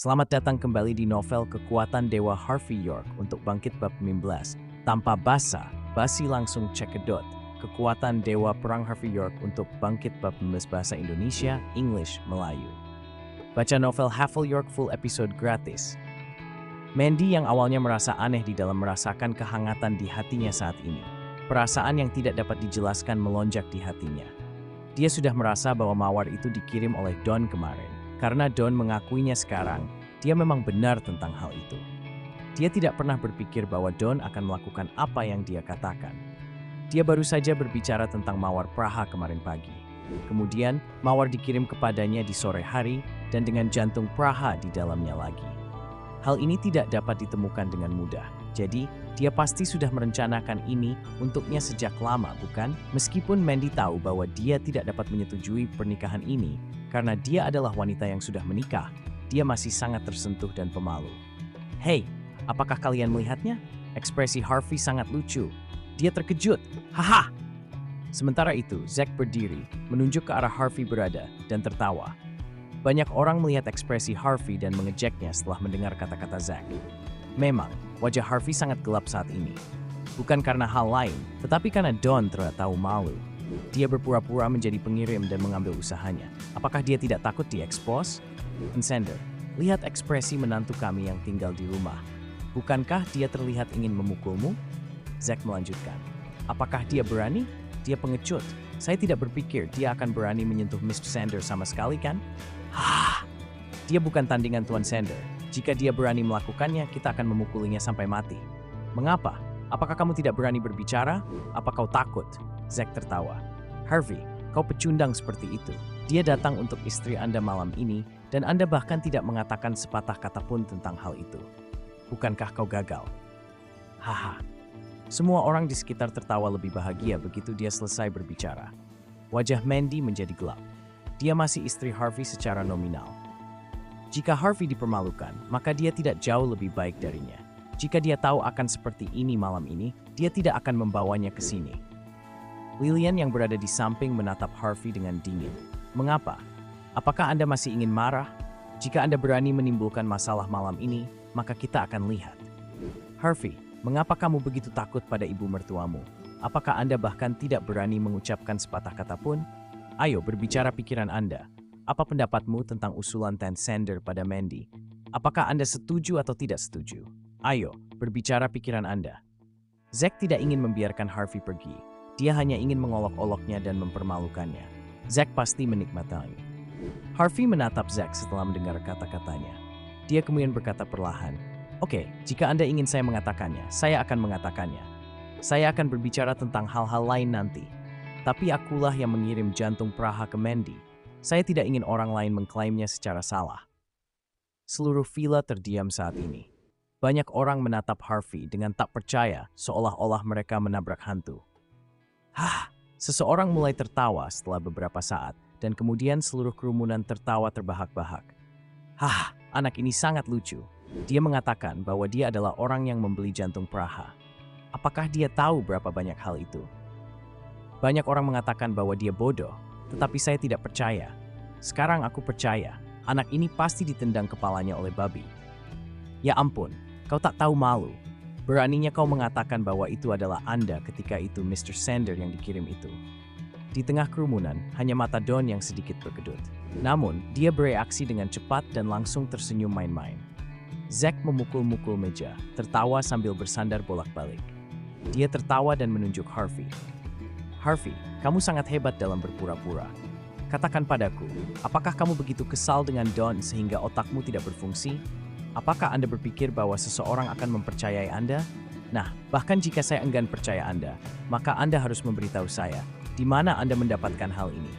Selamat datang kembali di novel Kekuatan Dewa Harvey York untuk bangkit bab 15. Tanpa basa-basi langsung cekidot. Kekuatan Dewa Perang Harvey York untuk bangkit bab 15 bahasa Indonesia, English, Melayu. Baca novel Harvey York full episode gratis. Mandy yang awalnya merasa aneh di dalam merasakan kehangatan di hatinya saat ini. Perasaan yang tidak dapat dijelaskan melonjak di hatinya. Dia sudah merasa bahwa mawar itu dikirim oleh Don kemarin. Karena Don mengakuinya sekarang, dia memang benar tentang hal itu. Dia tidak pernah berpikir bahwa Don akan melakukan apa yang dia katakan. Dia baru saja berbicara tentang mawar Praha kemarin pagi. Kemudian, mawar dikirim kepadanya di sore hari dan dengan jantung Praha di dalamnya lagi. Hal ini tidak dapat ditemukan dengan mudah. Jadi, dia pasti sudah merencanakan ini untuknya sejak lama, bukan? Meskipun Mandy tahu bahwa dia tidak dapat menyetujui pernikahan ini, karena dia adalah wanita yang sudah menikah, dia masih sangat tersentuh dan pemalu. Hei, apakah kalian melihatnya? Ekspresi Harvey sangat lucu. Dia terkejut. Haha! Sementara itu, Zack berdiri, menunjuk ke arah Harvey berada, dan tertawa. Banyak orang melihat ekspresi Harvey dan mengejeknya setelah mendengar kata-kata Zack. Memang, wajah Harvey sangat gelap saat ini. Bukan karena hal lain, tetapi karena Don terlihat tahu malu. Dia berpura-pura menjadi pengirim dan mengambil usahanya. Apakah dia tidak takut diekspos? Encender, lihat ekspresi menantu kami yang tinggal di rumah. Bukankah dia terlihat ingin memukulmu? Zack melanjutkan. Apakah dia berani? Dia pengecut. Saya tidak berpikir dia akan berani menyentuh Mr. Sander sama sekali, kan? Hah! Dia bukan tandingan Tuan Sander. Jika dia berani melakukannya, kita akan memukulinya sampai mati. Mengapa? Apakah kamu tidak berani berbicara? Apa kau takut? Zack tertawa. Harvey, kau pecundang seperti itu. Dia datang untuk istri Anda malam ini, dan Anda bahkan tidak mengatakan sepatah kata pun tentang hal itu. Bukankah kau gagal? Haha. Semua orang di sekitar tertawa lebih bahagia begitu dia selesai berbicara. Wajah Mandy menjadi gelap. Dia masih istri Harvey secara nominal. Jika Harvey dipermalukan, maka dia tidak jauh lebih baik darinya. Jika dia tahu akan seperti ini malam ini, dia tidak akan membawanya ke sini. Lillian yang berada di samping menatap Harvey dengan dingin. Mengapa? Apakah Anda masih ingin marah? Jika Anda berani menimbulkan masalah malam ini, maka kita akan lihat. Harvey, mengapa kamu begitu takut pada ibu mertuamu? Apakah Anda bahkan tidak berani mengucapkan sepatah kata pun? Ayo berbicara pikiran Anda. Apa pendapatmu tentang usulan Tan Sander pada Mandy? Apakah Anda setuju atau tidak setuju? Ayo, berbicara pikiran Anda. Zack tidak ingin membiarkan Harvey pergi. Dia hanya ingin mengolok-oloknya dan mempermalukannya. Zack pasti menikmatinya. Harvey menatap Zack setelah mendengar kata-katanya. Dia kemudian berkata perlahan, "Oke, jika Anda ingin saya mengatakannya, saya akan mengatakannya. Saya akan berbicara tentang hal-hal lain nanti. Tapi akulah yang mengirim jantung Praha ke Mandy. Saya tidak ingin orang lain mengklaimnya secara salah." Seluruh villa terdiam saat ini. Banyak orang menatap Harvey dengan tak percaya, seolah-olah mereka menabrak hantu. Hah, seseorang mulai tertawa setelah beberapa saat, dan kemudian seluruh kerumunan tertawa terbahak-bahak. Hah, anak ini sangat lucu. Dia mengatakan bahwa dia adalah orang yang membeli jantung Praha. Apakah dia tahu berapa banyak hal itu? Banyak orang mengatakan bahwa dia bodoh, tetapi saya tidak percaya. Sekarang aku percaya, anak ini pasti ditendang kepalanya oleh babi. Ya ampun, kau tak tahu malu. Beraninya kau mengatakan bahwa itu adalah Anda ketika itu Mr. Sander yang dikirim itu. Di tengah kerumunan, hanya mata Don yang sedikit berkedut. Namun, dia bereaksi dengan cepat dan langsung tersenyum main-main. Zack memukul-mukul meja, tertawa sambil bersandar bolak-balik. Dia tertawa dan menunjuk Harvey. Harvey, kamu sangat hebat dalam berpura-pura. Katakan padaku, apakah kamu begitu kesal dengan Don sehingga otakmu tidak berfungsi? Apakah Anda berpikir bahwa seseorang akan mempercayai Anda? Nah, bahkan jika saya enggan percaya Anda, maka Anda harus memberitahu saya, di mana Anda mendapatkan hal ini.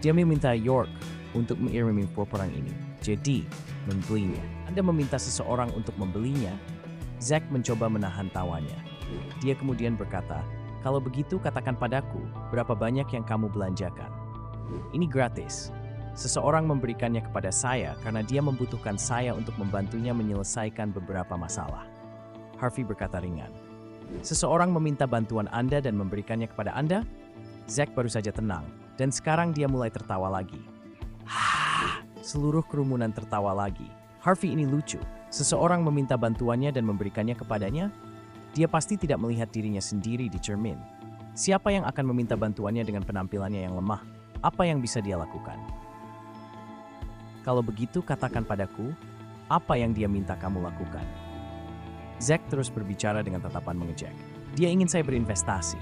Dia meminta York untuk mengirimi perang ini, jadi membelinya. Anda meminta seseorang untuk membelinya? Zack mencoba menahan tawanya. Dia kemudian berkata, kalau begitu katakan padaku, berapa banyak yang kamu belanjakan? Ini gratis. Seseorang memberikannya kepada saya karena dia membutuhkan saya untuk membantunya menyelesaikan beberapa masalah. Harvey berkata ringan. Seseorang meminta bantuan Anda dan memberikannya kepada Anda? Zack baru saja tenang. Dan sekarang dia mulai tertawa lagi. Seluruh kerumunan tertawa lagi. Harvey ini lucu. Seseorang meminta bantuannya dan memberikannya kepadanya. Dia pasti tidak melihat dirinya sendiri di cermin. Siapa yang akan meminta bantuannya dengan penampilannya yang lemah? Apa yang bisa dia lakukan? Kalau begitu, katakan padaku, apa yang dia minta kamu lakukan? Zack terus berbicara dengan tatapan mengejek. Dia ingin saya berinvestasi.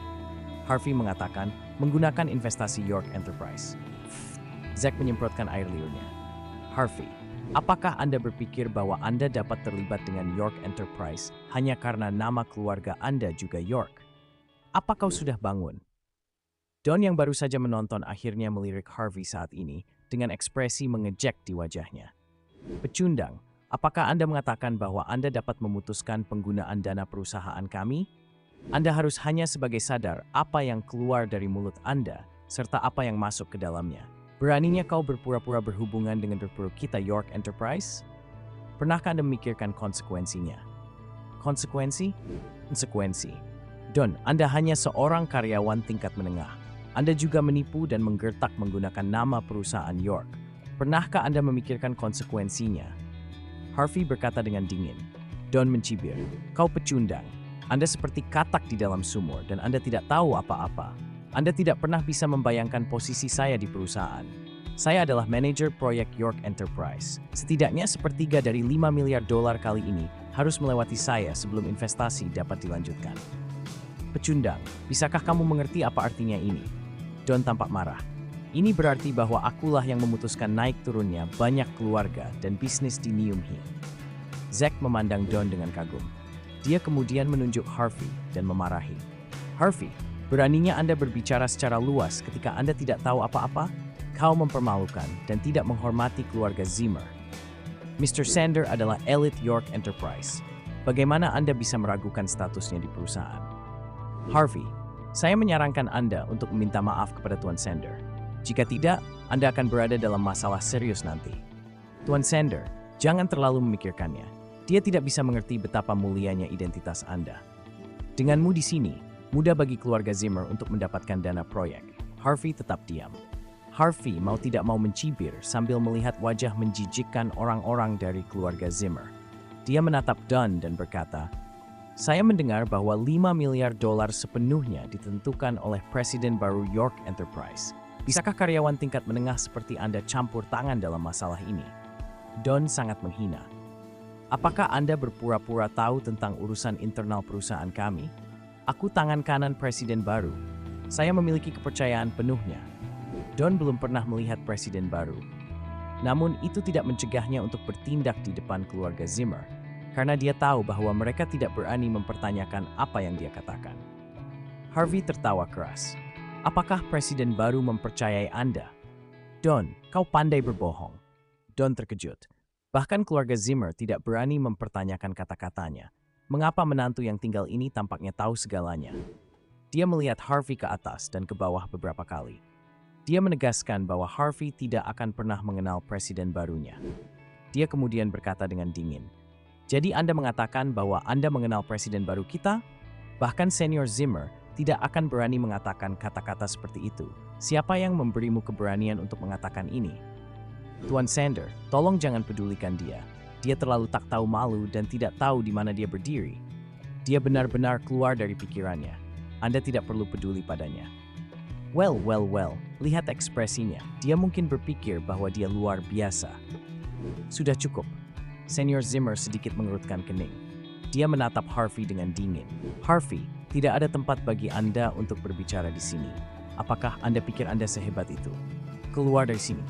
Harvey mengatakan, menggunakan investasi York Enterprise. Zack menyemprotkan air liurnya. Harvey, apakah Anda berpikir bahwa Anda dapat terlibat dengan York Enterprise hanya karena nama keluarga Anda juga York? Apa kau sudah bangun? Don yang baru saja menonton akhirnya melirik Harvey saat ini dengan ekspresi mengejek di wajahnya. Pecundang, apakah Anda mengatakan bahwa Anda dapat memutuskan penggunaan dana perusahaan kami? Anda harus hanya sebagai sadar apa yang keluar dari mulut Anda serta apa yang masuk ke dalamnya. Beraninya kau berpura-pura berhubungan dengan berpura kita York Enterprise? Pernahkah Anda memikirkan konsekuensinya? Konsekuensi? Konsekuensi. Don, Anda hanya seorang karyawan tingkat menengah. Anda juga menipu dan menggertak menggunakan nama perusahaan York. Pernahkah Anda memikirkan konsekuensinya? Harvey berkata dengan dingin. Don mencibir. Kau pecundang. Anda seperti katak di dalam sumur dan Anda tidak tahu apa-apa. Anda tidak pernah bisa membayangkan posisi saya di perusahaan. Saya adalah manajer proyek York Enterprise. Setidaknya sepertiga dari $5 miliar kali ini harus melewati saya sebelum investasi dapat dilanjutkan. Pecundang, bisakah kamu mengerti apa artinya ini? Don tampak marah. Ini berarti bahwa akulah yang memutuskan naik turunnya banyak keluarga dan bisnis di Neumhi. Zack memandang Don dengan kagum. Dia kemudian menunjuk Harvey dan memarahi. Harvey, beraninya Anda berbicara secara luas ketika Anda tidak tahu apa-apa? Kau mempermalukan dan tidak menghormati keluarga Zimmer. Mr. Sander adalah elit York Enterprise. Bagaimana Anda bisa meragukan statusnya di perusahaan? Harvey, saya menyarankan Anda untuk meminta maaf kepada Tuan Sander. Jika tidak, Anda akan berada dalam masalah serius nanti. Tuan Sander, jangan terlalu memikirkannya. Dia tidak bisa mengerti betapa mulianya identitas Anda. Denganmu di sini, mudah bagi keluarga Zimmer untuk mendapatkan dana proyek. Harvey tetap diam. Harvey mau tidak mau mencibir sambil melihat wajah menjijikkan orang-orang dari keluarga Zimmer. Dia menatap Don dan berkata, saya mendengar bahwa $5 miliar sepenuhnya ditentukan oleh Presiden baru York Enterprise. Bisakah karyawan tingkat menengah seperti Anda campur tangan dalam masalah ini? Don sangat menghina. Apakah Anda berpura-pura tahu tentang urusan internal perusahaan kami? Aku tangan kanan Presiden baru. Saya memiliki kepercayaan penuhnya. Don belum pernah melihat Presiden baru. Namun itu tidak mencegahnya untuk bertindak di depan keluarga Zimmer, karena dia tahu bahwa mereka tidak berani mempertanyakan apa yang dia katakan. Harvey tertawa keras. Apakah Presiden baru mempercayai Anda? Don, kau pandai berbohong. Don terkejut. Bahkan keluarga Zimmer tidak berani mempertanyakan kata-katanya. Mengapa menantu yang tinggal ini tampaknya tahu segalanya? Dia melihat Harvey ke atas dan ke bawah beberapa kali. Dia menegaskan bahwa Harvey tidak akan pernah mengenal presiden barunya. Dia kemudian berkata dengan dingin, jadi Anda mengatakan bahwa Anda mengenal presiden baru kita? Bahkan Senior Zimmer tidak akan berani mengatakan kata-kata seperti itu. Siapa yang memberimu keberanian untuk mengatakan ini? Tuan Sander, tolong jangan pedulikan dia. Dia terlalu tak tahu malu dan tidak tahu di mana dia berdiri. Dia benar-benar keluar dari pikirannya. Anda tidak perlu peduli padanya. Well, lihat ekspresinya. Dia mungkin berpikir bahwa dia luar biasa. Sudah cukup. Senior Zimmer sedikit mengerutkan kening. Dia menatap Harvey dengan dingin. Harvey, tidak ada tempat bagi Anda untuk berbicara di sini. Apakah Anda pikir Anda sehebat itu? Keluar dari sini.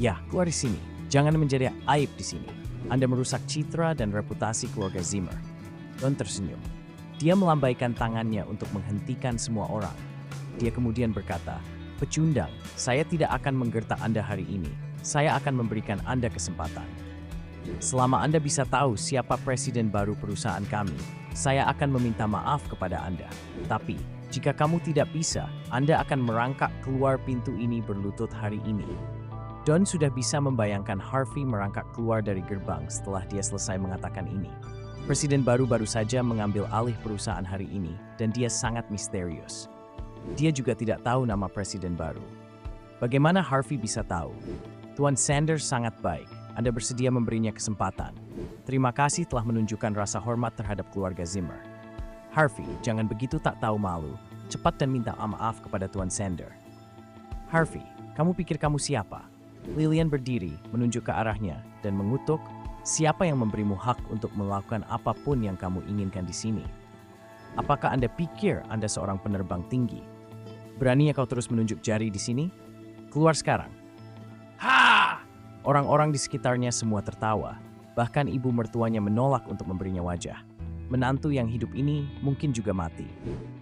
Ya, keluar dari sini. Jangan menjadi aib di sini. Anda merusak citra dan reputasi keluarga Zimmer. Don tersenyum. Dia melambaikan tangannya untuk menghentikan semua orang. Dia kemudian berkata, pecundang, saya tidak akan menggertak Anda hari ini. Saya akan memberikan Anda kesempatan. Selama Anda bisa tahu siapa presiden baru perusahaan kami, saya akan meminta maaf kepada Anda. Tapi, jika kamu tidak bisa, Anda akan merangkak keluar pintu ini berlutut hari ini. Don sudah bisa membayangkan Harvey merangkak keluar dari gerbang setelah dia selesai mengatakan ini. Presiden baru saja mengambil alih perusahaan hari ini, dan dia sangat misterius. Dia juga tidak tahu nama presiden baru. Bagaimana Harvey bisa tahu? Tuan Sanders sangat baik. Anda bersedia memberinya kesempatan. Terima kasih telah menunjukkan rasa hormat terhadap keluarga Zimmer. Harvey, jangan begitu tak tahu malu. Cepat dan minta maaf kepada Tuan Sanders. Harvey, kamu pikir kamu siapa? Lillian berdiri, menunjuk ke arahnya, dan mengutuk, siapa yang memberimu hak untuk melakukan apapun yang kamu inginkan di sini? Apakah Anda pikir Anda seorang penerbang tinggi? Beraninya kau terus menunjuk jari di sini? Keluar sekarang. Ha! Orang-orang di sekitarnya semua tertawa. Bahkan ibu mertuanya menolak untuk memberinya wajah. Menantu yang hidup ini mungkin juga mati.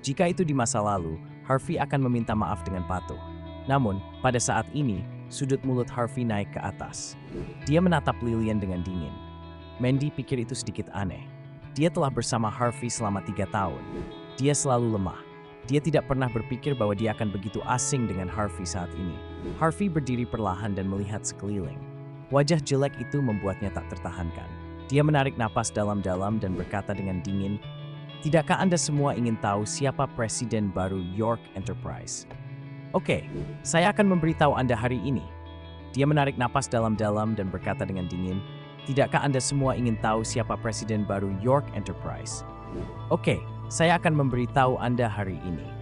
Jika itu di masa lalu, Harvey akan meminta maaf dengan patuh. Namun, pada saat ini, sudut mulut Harvey naik ke atas. Dia menatap Lillian dengan dingin. Mandy pikir itu sedikit aneh. Dia telah bersama Harvey selama 3 tahun. Dia selalu lemah. Dia tidak pernah berpikir bahwa dia akan begitu asing dengan Harvey saat ini. Harvey berdiri perlahan dan melihat sekeliling. Wajah jelek itu membuatnya tak tertahankan. Dia menarik napas dalam-dalam dan berkata dengan dingin, "Tidakkah Anda semua ingin tahu siapa presiden baru York Enterprise?" Oke, saya akan memberitahu Anda hari ini. Dia menarik napas dalam-dalam dan berkata dengan dingin, "Tidakkah Anda semua ingin tahu siapa presiden baru York Enterprise?" Oke, saya akan memberitahu Anda hari ini.